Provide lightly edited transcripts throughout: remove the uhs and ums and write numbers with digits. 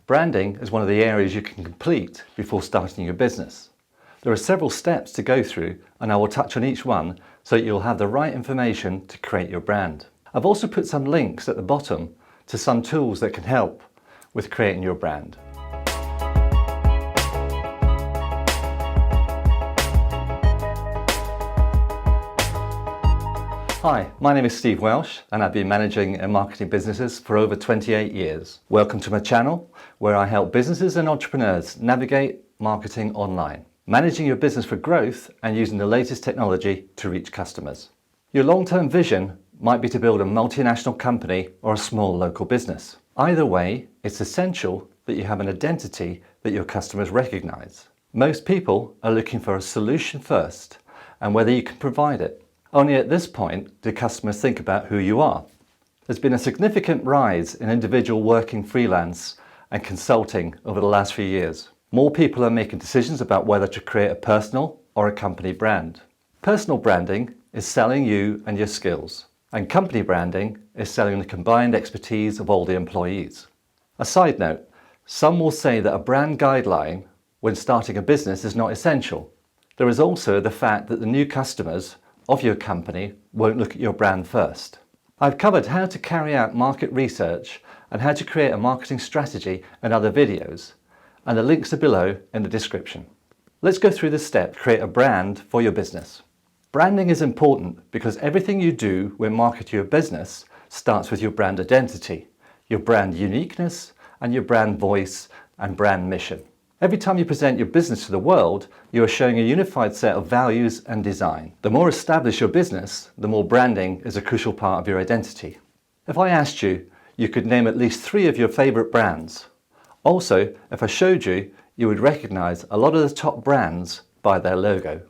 Branding is one of the areas you can complete before starting your business. There are several steps to go through, and I will touch on each one so that you'll have the right information to create your brand. I've also put some links at the bottom to some tools that can help with creating your brand. Hi, my name is Steve Welsh and I've been managing and marketing businesses for over 28 years. Welcome to my channel where I help businesses and entrepreneurs navigate marketing online, managing your business for growth and using the latest technology to reach customers. Your long-term vision might be to build a multinational company or a small local business. Either way, it's essential that you have an identity that your customers recognize. Most people are looking for a solution first and whether you can provide it. Only at this point do customers think about who you are. There's been a significant rise in individual working freelance and consulting over the last few years. More people are making decisions about whether to create a personal or a company brand. Personal branding is selling you and your skills, and company branding is selling the combined expertise of all the employees. A side note, some will say that a brand guideline when starting a business is not essential. There is also the fact that the new customers of your company won't look at your brand first. I've covered how to carry out market research and how to create a marketing strategy in other videos, and the links are below in the description. Let's go through the steps to create a brand for your business. Branding is important because everything you do when marketing your business starts with your brand identity, your brand uniqueness, and your brand voice and brand mission. Every time you present your business to the world, you are showing a unified set of values and design. The more established your business, the more branding is a crucial part of your identity. If I asked you, you could name at least 3 of your favorite brands. Also, if I showed you, you would recognize a lot of the top brands by their logo.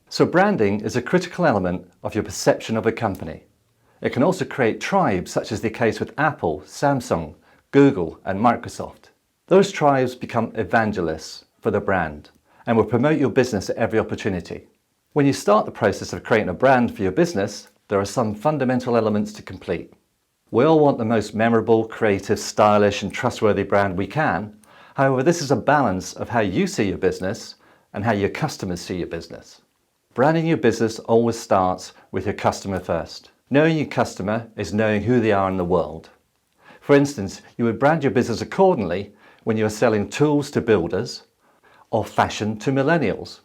So branding is a critical element of your perception of a company. It can also create tribes, such as the case with Apple, Samsung, Google, and Microsoft. Those tribes become evangelists for the brand and will promote your business at every opportunity. When you start the process of creating a brand for your business, there are some fundamental elements to complete. We all want the most memorable, creative, stylish, and trustworthy brand we can. However, this is a balance of how you see your business and how your customers see your business. Branding your business always starts with your customer first. Knowing your customer is knowing who they are in the world. For instance, you would brand your business accordingly when you are selling tools to builders or fashion to millennials.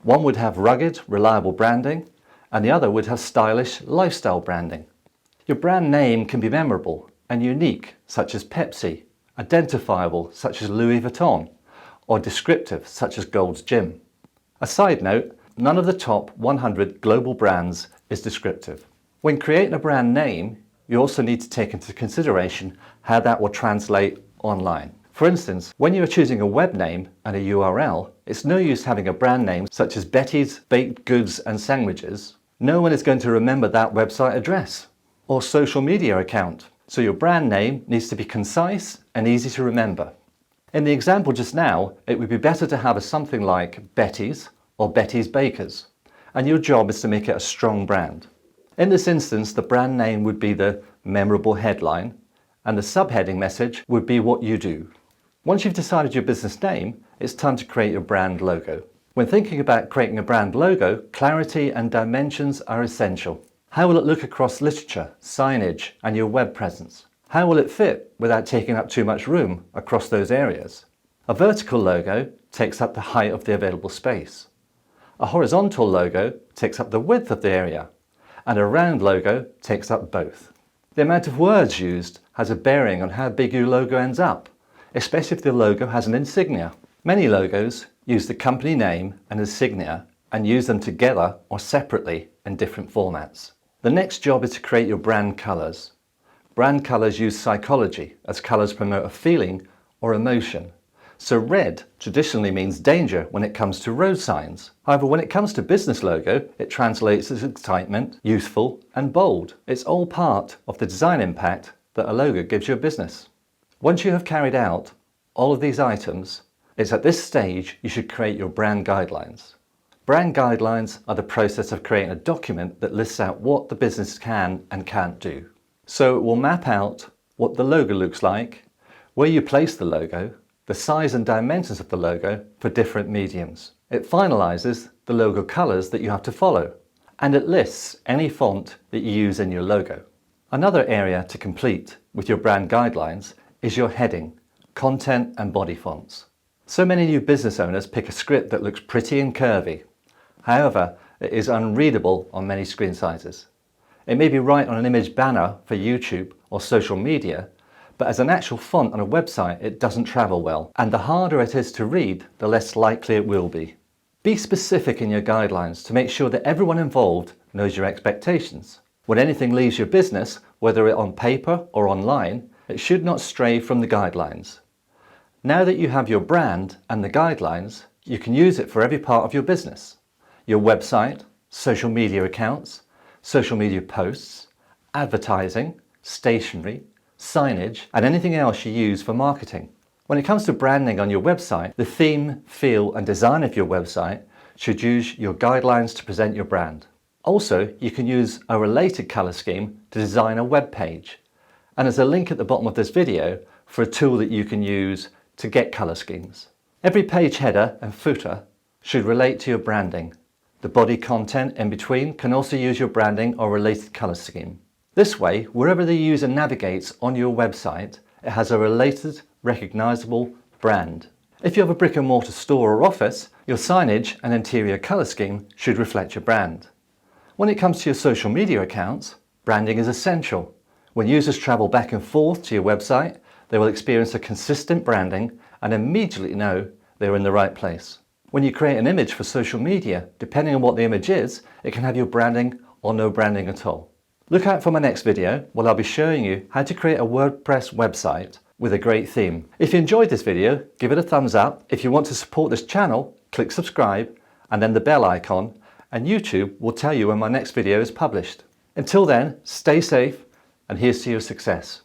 One would have rugged, reliable branding, and the other would have stylish lifestyle branding. Your brand name can be memorable and unique, such as Pepsi, identifiable, such as Louis Vuitton, or descriptive, such as Gold's Gym. A side note, none of the top 100 global brands is descriptive. When creating a brand name, you also need to take into consideration how that will translate online. For instance, when you are choosing a web name and a URL, it's no use having a brand name such as Betty's Baked Goods and Sandwiches. No one is going to remember that website address or social media account. So your brand name needs to be concise and easy to remember. In the example just now, it would be better to have something like Betty's or Betty's Bakers, and your job is to make it a strong brand. In this instance, the brand name would be the memorable headline, and the subheading message would be what you do. Once you've decided your business name, it's time to create your brand logo. When thinking about creating a brand logo, clarity and dimensions are essential. How will it look across literature, signage, and your web presence? How will it fit without taking up too much room across those areas? A vertical logo takes up the height of the available space. A horizontal logo takes up the width of the area, and a round logo takes up both. The amount of words used has a bearing on how big your logo ends up, especially if the logo has an insignia. Many logos use the company name and insignia and use them together or separately in different formats. The next job is to create your brand colors. Brand colors use psychology as colors promote a feeling or emotion. So red traditionally means danger when it comes to road signs. However, when it comes to business logo, it translates as excitement, youthful, and bold. It's all part of the design impact that a logo gives your business. Once you have carried out all of these items, it's at this stage you should create your brand guidelines. Brand guidelines are the process of creating a document that lists out what the business can and can't do. So it will map out what the logo looks like, where you place the logo, the size and dimensions of the logo for different mediums. It finalises the logo colours that you have to follow, and it lists any font that you use in your logo. Another area to complete with your brand guidelines is your heading, content and body fonts. So many new business owners pick a script that looks pretty and curvy. However, it is unreadable on many screen sizes. It may be right on an image banner for YouTube or social media, but as an actual font on a website, it doesn't travel well, and the harder it is to read, the less likely it will be. Be specific in your guidelines to make sure that everyone involved knows your expectations. When anything leaves your business, whether it's on paper or online, it should not stray from the guidelines. Now that you have your brand and the guidelines, you can use it for every part of your business. Your website, social media accounts, social media posts, advertising, stationery, signage, and anything else you use for marketing. When it comes to branding on your website, the theme, feel, and design of your website should use your guidelines to present your brand. Also, you can use a related colour scheme to design a web page. And there's a link at the bottom of this video for a tool that you can use to get colour schemes. Every page header and footer should relate to your branding. The body content in between can also use your branding or related colour scheme. This way, wherever the user navigates on your website, it has a related, recognisable brand. If you have a brick and mortar store or office, your signage and interior colour scheme should reflect your brand. When it comes to your social media accounts, branding is essential. When users travel back and forth to your website, they will experience a consistent branding and immediately know they're in the right place. When you create an image for social media, depending on what the image is, it can have your branding or no branding at all. Look out for my next video where I'll be showing you how to create a WordPress website with a great theme. If you enjoyed this video, give it a thumbs up. If you want to support this channel, click subscribe and then the bell icon, and YouTube will tell you when my next video is published. Until then, stay safe and here's to your success.